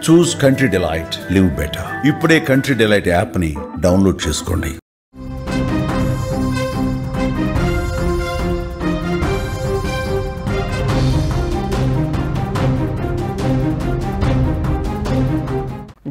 చూస్ country delight, live better. ఇప్పుడే country delight app ని download చేసుకోండి.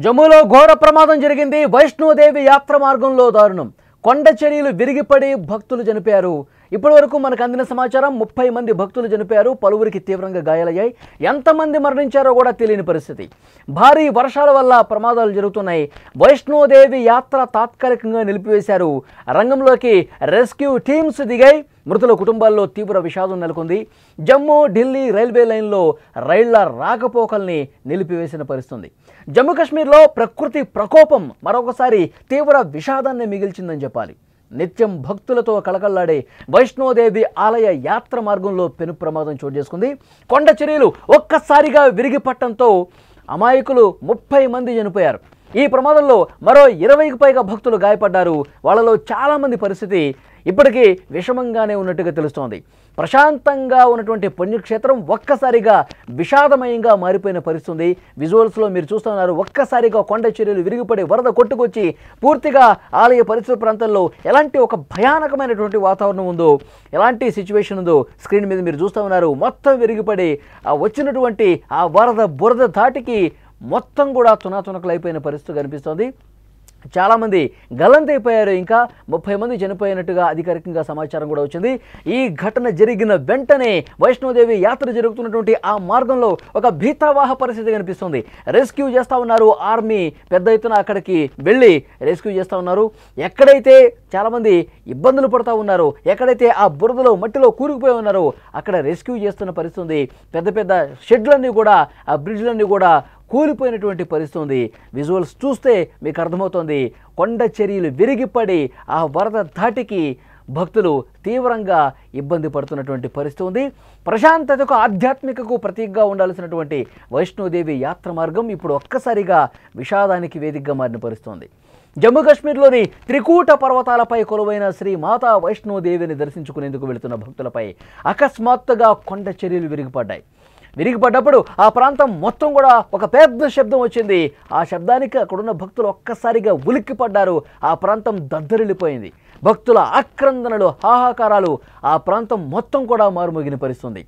జమ్మూలో ఘోర ప్రమాదం జరిగింది. వైష్ణోదేవి యాత్ర మార్గంలో దారుణం. కొండ చర్యలు విరిగిపడి భక్తులు చనిపోయారు. ఇప్పటి వరకు మనకు అందిన సమాచారం 30 మంది భక్తులు చనిపోయారు. పలువురికి తీవ్రంగా గాయాలయ్యాయి. ఎంతమంది మరణించారో కూడా తెలియని పరిస్థితి. భారీ వర్షాల వల్ల ప్రమాదాలు జరుగుతున్నాయి. వైష్ణోదేవి యాత్ర తాత్కాలికంగా నిలిపివేశారు. రంగంలోకి రెస్క్యూ టీమ్స్ దిగాయి. మృతుల కుటుంబాల్లో తీవ్ర విషాదం నెలకొంది. జమ్మూ ఢిల్లీ రైల్వే లైన్లో రైళ్ల రాకపోకల్ని నిలిపివేసిన పరిస్థితి. జమ్మూ కాశ్మీర్లో ప్రకృతి ప్రకోపం మరొకసారి తీవ్ర విషాదాన్ని మిగిల్చిందని చెప్పాలి. నిత్యం భక్తులతో కళకళ్లాడే వైష్ణోదేవి ఆలయ యాత్ర మార్గంలో పెను ప్రమాదం చోటు చేసుకుంది. కొండ చర్యలు ఒక్కసారిగా విరిగిపట్టడంతో అమాయకులు 30 మంది చనిపోయారు. ఈ ప్రమాదంలో మరో 20కి పైగా భక్తులు గాయపడ్డారు. వాళ్ళలో చాలామంది పరిస్థితి ఇప్పటికీ విషమంగానే ఉన్నట్టుగా తెలుస్తోంది. ప్రశాంతంగా ఉన్నటువంటి పుణ్యక్షేత్రం ఒక్కసారిగా విషాదమయంగా మారిపోయిన పరిస్థితి. విజువల్స్లో మీరు చూస్తున్నారు. ఒక్కసారిగా కొండ చర్యలు విరిగిపడి వరద కొట్టుకొచ్చి పూర్తిగా ఆలయ పరిసర ప్రాంతాల్లో ఎలాంటి ఒక భయానకమైనటువంటి వాతావరణం ఉందో, ఎలాంటి సిచ్యువేషన్ ఉందో స్క్రీన్ మీద మీరు చూస్తూ ఉన్నారు. మొత్తం విరిగిపడి వచ్చినటువంటి ఆ వరద బురద ధాటికి మొత్తం కూడా తునాతునకలైపోయిన పరిస్థితి కనిపిస్తోంది. చాలామంది గల్లంతైపోయారు. ఇంకా 30 మంది చనిపోయినట్టుగా అధికారికంగా సమాచారం కూడా వచ్చింది. ఈ ఘటన జరిగిన వెంటనే వైష్ణోదేవి యాత్ర జరుగుతున్నటువంటి ఆ మార్గంలో ఒక భీతావాహ పరిస్థితి కనిపిస్తుంది. రెస్క్యూ చేస్తూ ఉన్నారు. ఆర్మీ పెద్ద ఎత్తున అక్కడికి వెళ్ళి రెస్క్యూ చేస్తూ ఉన్నారు. ఎక్కడైతే చాలామంది ఇబ్బందులు పడుతూ ఉన్నారో, ఎక్కడైతే ఆ బురదలో మట్టిలో కూరుకుపోయి ఉన్నారో అక్కడ రెస్క్యూ చేస్తున్న పరిస్థితి. పెద్ద పెద్ద షెడ్లన్నీ కూడా, ఆ బ్రిడ్జ్లన్నీ కూడా కూలిపోయినటువంటి పరిస్థితి ఉంది. విజువల్స్ చూస్తే మీకు అర్థమవుతోంది. కొండ చర్యలు విరిగిపడి ఆ వరద ధాటికి భక్తులు తీవ్రంగా ఇబ్బంది పడుతున్నటువంటి పరిస్థితి ఉంది. ప్రశాంతతకు, ఆధ్యాత్మికకు ప్రతీకగా ఉండాల్సినటువంటి వైష్ణోదేవి యాత్ర మార్గం ఇప్పుడు ఒక్కసారిగా విషాదానికి వేదికగా మారిన పరిస్థితి. జమ్మూ కాశ్మీర్లోని త్రికూట పర్వతాలపై కొలువైన శ్రీ మాతా వైష్ణోదేవిని దర్శించుకునేందుకు వెళుతున్న భక్తులపై అకస్మాత్తుగా కొండ చర్యలు విరిగిపడ్డప్పుడు ఆ ప్రాంతం మొత్తం కూడా ఒక పెద్ద శబ్దం వచ్చింది. ఆ శబ్దానికి అక్కడున్న భక్తులు ఒక్కసారిగా ఉలిక్కిపడ్డారు. ఆ ప్రాంతం దద్దరిల్లిపోయింది. భక్తుల ఆక్రందనలు, హాహాకారాలు, ఆ ప్రాంతం మొత్తం కూడా మారుమోగిన పరిస్థితి.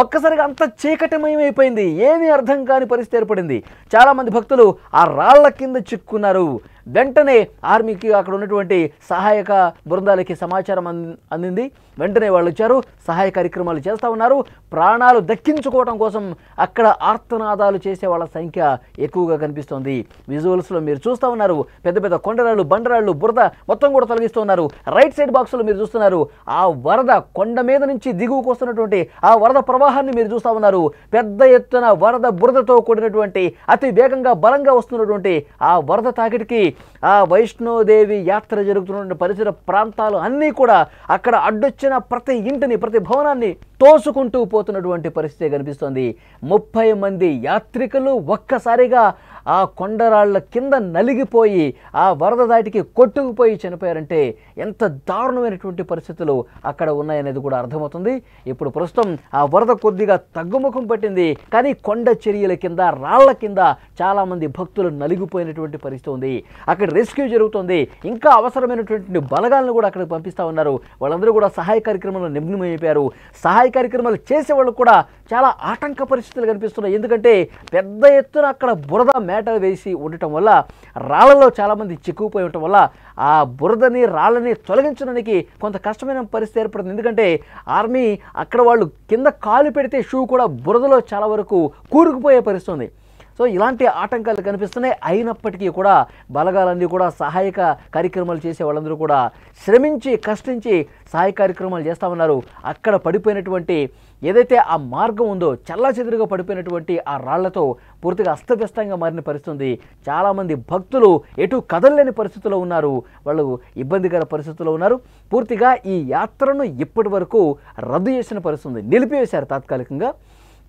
ఒక్కసారిగా అంత చీకటిమయమైపోయింది. ఏమీ అర్థం కాని పరిస్థితి ఏర్పడింది. చాలామంది భక్తులు ఆ రాళ్ల కింద చిక్కున్నారు. వెంటనే ఆర్మీకి, అక్కడ ఉన్నటువంటి సహాయక బృందాలకి సమాచారం అందింది. వెంటనే వాళ్ళు వచ్చారు, సహాయ కార్యక్రమాలు చేస్తూ ఉన్నారు. ప్రాణాలు దక్కించుకోవడం కోసం అక్కడ ఆర్తనాదాలు చేసే వాళ్ళ సంఖ్య ఎక్కువగా కనిపిస్తోంది. విజువల్స్లో మీరు చూస్తూ ఉన్నారు. పెద్ద పెద్ద కొండరాళ్ళు, బండరాళ్ళు, బురద మొత్తం కూడా తొలగిస్తూ ఉన్నారు. రైట్ సైడ్ బాక్స్లో మీరు చూస్తున్నారు. ఆ వరద కొండ మీద నుంచి దిగువకు వస్తున్నటువంటి ఆ వరద ప్రవాహాన్ని మీరు చూస్తూ ఉన్నారు. పెద్ద ఎత్తున వరద బురదతో కూడినటువంటి అతి వేగంగా బలంగా వస్తున్నటువంటి ఆ వరద తాకిడికి ఆ వైష్ణోదేవి యాత్ర జరుగుతున్న పరిసర ప్రాంతాలు అన్నీ కూడా అక్కడ అడ్డొచ్చిన ప్రతి ఇంటిని, ప్రతి భవనాన్ని తోసుకుంటూ పోతున్నటువంటి పరిస్థితి కనిపిస్తోంది. 30 మంది యాత్రికులు ఒక్కసారిగా ఆ కొండరాళ్ల కింద నలిగిపోయి ఆ వరద దాటికి కొట్టుకుపోయి చనిపోయారంటే ఎంత దారుణమైనటువంటి పరిస్థితులు అక్కడ ఉన్నాయనేది కూడా అర్థమవుతుంది. ఇప్పుడు ప్రస్తుతం ఆ వరద కొద్దిగా తగ్గుముఖం పట్టింది. కానీ కొండ చర్యల కింద, రాళ్ల కింద చాలామంది భక్తులు నలిగిపోయినటువంటి పరిస్థితి ఉంది. అక్కడ రెస్క్యూ జరుగుతుంది. ఇంకా అవసరమైనటువంటి బలగాలను కూడా అక్కడికి పంపిస్తూ ఉన్నారు. వాళ్ళందరూ కూడా సహాయ కార్యక్రమంలో నిమగ్నమైపోయారు. సహాయ కార్యక్రమాలు చేసే వాళ్ళు కూడా చాలా ఆటంక పరిస్థితులు కనిపిస్తున్నాయి. ఎందుకంటే పెద్ద ఎత్తున అక్కడ బురద మేటలు వేసి ఉండటం వల్ల, రాళ్లలో చాలామంది చిక్కుపోయి ఉండటం వల్ల ఆ బురదని, రాళ్ళని తొలగించడానికి కొంత కష్టమైన పరిస్థితి ఏర్పడుతుంది. ఎందుకంటే ఆర్మీ అక్కడ వాళ్ళు కింద కాలు పెడితే షూ కూడా బురదలో చాలా వరకు కూరుకుపోయే పరిస్థితి ఉంది. సో ఇలాంటి ఆటంకాలు కనిపిస్తున్నాయి. అయినప్పటికీ కూడా బలగాలన్నీ కూడా సహాయక కార్యక్రమాలు చేసే వాళ్ళందరూ కూడా శ్రమించి, కష్టించి సహాయ కార్యక్రమాలు చేస్తూ ఉన్నారు. అక్కడ పడిపోయినటువంటి ఏదైతే ఆ మార్గం ఉందో, చల్లాచెదురుగా పడిపోయినటువంటి ఆ రాళ్లతో పూర్తిగా అస్తవ్యస్తంగా మారిన పరిస్థితి. చాలామంది భక్తులు ఎటు కదలలేని పరిస్థితుల్లో ఉన్నారు. వాళ్ళు ఇబ్బందికర పరిస్థితుల్లో ఉన్నారు. పూర్తిగా ఈ యాత్రను ఇప్పటి వరకు రద్దు చేసిన పరిస్థితి, నిలిపివేశారు తాత్కాలికంగా.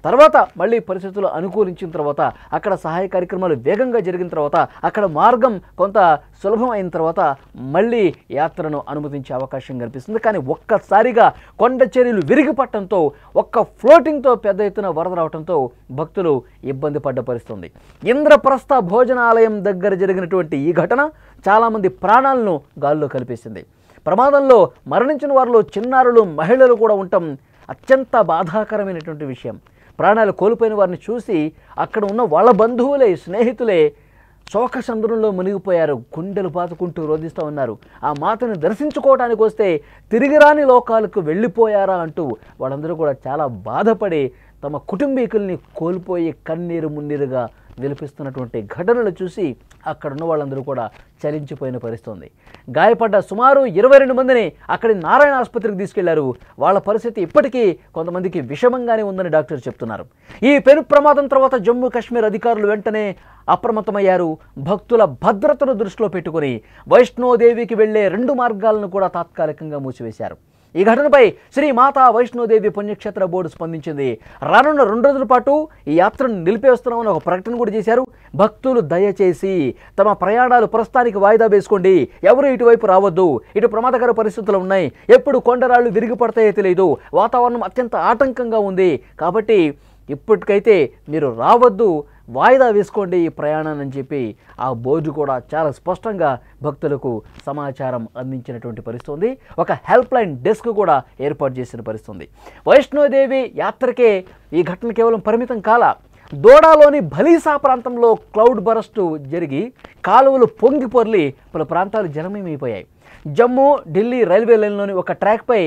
తర్వాత మళ్ళీ పరిస్థితులు అనుకూలించిన తర్వాత అక్కడ సహాయ కార్యక్రమాలు వేగంగా జరిగిన తర్వాత అక్కడ మార్గం కొంత సులభం అయిన తర్వాత మళ్ళీ యాత్రను అనుమతించే అవకాశం కనిపిస్తుంది. కానీ ఒక్కసారిగా కొండ చర్యలు విరిగిపట్టడంతో ఒక్క ఫ్లోటింగ్తో పెద్ద ఎత్తున వరద రావడంతో భక్తులు ఇబ్బంది పడ్డ పరిస్థితుంది. ఇంద్రప్రస్థ భోజనాలయం దగ్గర జరిగినటువంటి ఈ ఘటన చాలామంది ప్రాణాలను గాల్లో కలిపేసింది. ప్రమాదంలో మరణించిన వారిలో చిన్నారులు, మహిళలు కూడా ఉండటం అత్యంత బాధాకరమైనటువంటి విషయం. ప్రాణాలు కోల్పోయిన వారిని చూసి అక్కడ ఉన్న వాళ్ళ బంధువులే, స్నేహితులే శోకసంద్రంలో మునిగిపోయారు. గుండెలు పాతుకుంటూ రోధిస్తూ ఉన్నారు. ఆ మాతను దర్శించుకోవడానికి వస్తే తిరిగిరాని లోకాలకు వెళ్ళిపోయారా అంటూ వాళ్ళందరూ కూడా చాలా బాధపడి తమ కుటుంబీకుల్ని కోల్పోయి కన్నీరు మున్నీరుగా విలపిస్తున్నటువంటి ఘటనలు చూసి అక్కడున్న వాళ్ళందరూ కూడా చలించిపోయిన పరిస్థితుంది. గాయపడ్డ సుమారు 22 మందిని అక్కడి నారాయణ ఆసుపత్రికి తీసుకెళ్లారు. వాళ్ళ పరిస్థితి ఇప్పటికీ కొంతమందికి విషమంగానే ఉందని డాక్టర్ చెప్తున్నారు. ఈ పెను ప్రమాదం తర్వాత జమ్మూ కాశ్మీర్ అధికారులు వెంటనే అప్రమత్తమయ్యారు. భక్తుల భద్రతను దృష్టిలో పెట్టుకుని వైష్ణోదేవికి వెళ్లే 2 మార్గాలను కూడా తాత్కాలికంగా మూసివేశారు. ఈ ఘటనపై శ్రీ మాతా వైష్ణోదేవి పుణ్యక్షేత్ర బోర్డు స్పందించింది. రానున్న 2 రోజుల పాటు ఈ యాత్రను నిలిపేస్తున్నామని ఒక ప్రకటన కూడా చేశారు. భక్తులు దయచేసి తమ ప్రయాణాలు ప్రస్తుతానికి వాయిదా వేసుకోండి, ఎవరు ఇటువైపు రావద్దు, ఇటు ప్రమాదకర పరిస్థితులు ఉన్నాయి, ఎప్పుడు కొండరాళ్లు విరిగి పడతాయో తెలియదు, వాతావరణం అత్యంత ఆటంకంగా ఉంది, కాబట్టి ఇప్పటికైతే మీరు రావద్దు, వాయిదా వేసుకోండి ఈ ప్రయాణాన్ని అని చెప్పి ఆ బోర్డు కూడా చాలా స్పష్టంగా భక్తులకు సమాచారం అందించినటువంటి పరిస్థితి. ఒక హెల్ప్ లైన్ డెస్క్ కూడా ఏర్పాటు చేసిన పరిస్థితి. వైష్ణోదేవి యాత్రకే ఈ ఘటన కేవలం పరిమితం కాల. దోడాలోని భలీసా ప్రాంతంలో క్లౌడ్ బరస్ట్ జరిగి కాలువలు పొంగి పొర్లి పలు ప్రాంతాలు జలమయమైపోయాయి. జమ్మూ ఢిల్లీ రైల్వే లైన్లోని ఒక ట్రాక్పై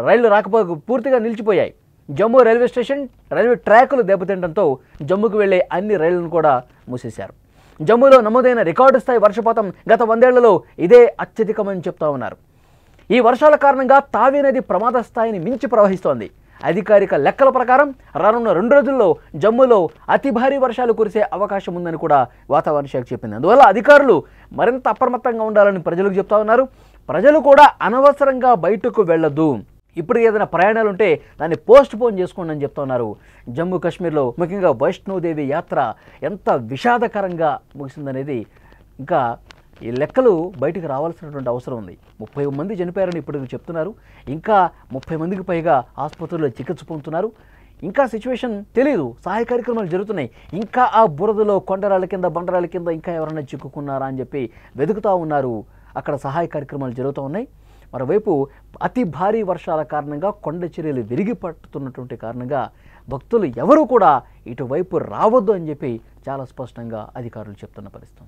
రైళ్లు రాకపోక పూర్తిగా నిలిచిపోయాయి. జమ్మూ రైల్వే స్టేషన్, రైల్వే ట్రాకులు దెబ్బతింటంతో జమ్మూకు వెళ్లే అన్ని రైళ్లను కూడా మూసేశారు. జమ్మూలో నమోదైన రికార్డు స్థాయి వర్షపాతం గత 100 ఏళ్లలో ఇదే అత్యధికమని చెప్తా ఉన్నారు. ఈ వర్షాల కారణంగా తావీ నది ప్రమాద స్థాయిని మించి ప్రవహిస్తోంది. అధికారిక లెక్కల ప్రకారం రానున్న 2 రోజుల్లో జమ్మూలో అతి భారీ వర్షాలు కురిసే అవకాశం ఉందని కూడా వాతావరణ శాఖ చెప్పింది. అందువల్ల అధికారులు మరింత అప్రమత్తంగా ఉండాలని ప్రజలకు చెప్తా ఉన్నారు. ప్రజలు కూడా అనవసరంగా బయటకు వెళ్ళొద్దు, ఇప్పుడు ఏదైనా ప్రయాణాలు ఉంటే దాన్ని పోస్ట్ పోన్ చేసుకోండి అని చెప్తా ఉన్నారు. జమ్మూ కాశ్మీర్లో ముఖ్యంగా వైష్ణోదేవి యాత్ర ఎంత విషాదకరంగా ముగిసిందనేది ఇంకా ఈ లెక్కలు బయటకు రావాల్సినటువంటి అవసరం ఉంది. 30 మంది చనిపోయారని ఇప్పుడు చెప్తున్నారు. ఇంకా 30 మందికి పైగా ఆసుపత్రుల్లో చికిత్స పొందుతున్నారు. ఇంకా సిచ్యువేషన్ తెలియదు, సహాయ కార్యక్రమాలు జరుగుతున్నాయి. ఇంకా ఆ బురదలో, కొండరాళ్ళ కింద, బండరాళ్ళ కింద ఇంకా ఎవరైనా చిక్కుకున్నారా అని చెప్పి వెతుకుతూ ఉన్నారు. అక్కడ సహాయ కార్యక్రమాలు జరుగుతూ ఉన్నాయి. మరోవైపు అతి భారీ వర్షాల కారణంగా కొండ చర్యలు విరిగి పట్టుతున్నటువంటి కారణంగా భక్తులు ఎవరూ కూడా ఇటువైపు రావద్దు అని చెప్పి చాలా స్పష్టంగా అధికారులు చెప్తున్న పరిస్థితి.